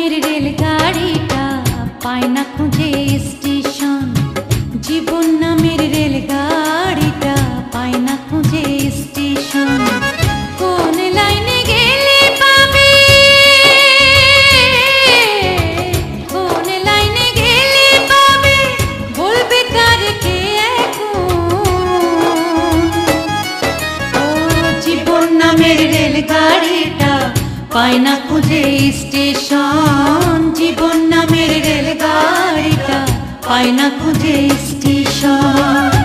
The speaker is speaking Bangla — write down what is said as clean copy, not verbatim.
নামের রেলগাড়িটা পায় না খুঁজে স্টেশন। জীবন নামের রেলগাড়িটা পায় না খুঁজে স্টেশন। কোন লাইনে গেলে পাবে, কোন লাইনে গেলে পাবে, বলবে তার কে এখন। ও জীবন নামের রেলগাড়িটা পায় না খুঁজে স্টেশন। জীবন নামের রেলগাড়িটা পায় না খুঁজে স্টেশন।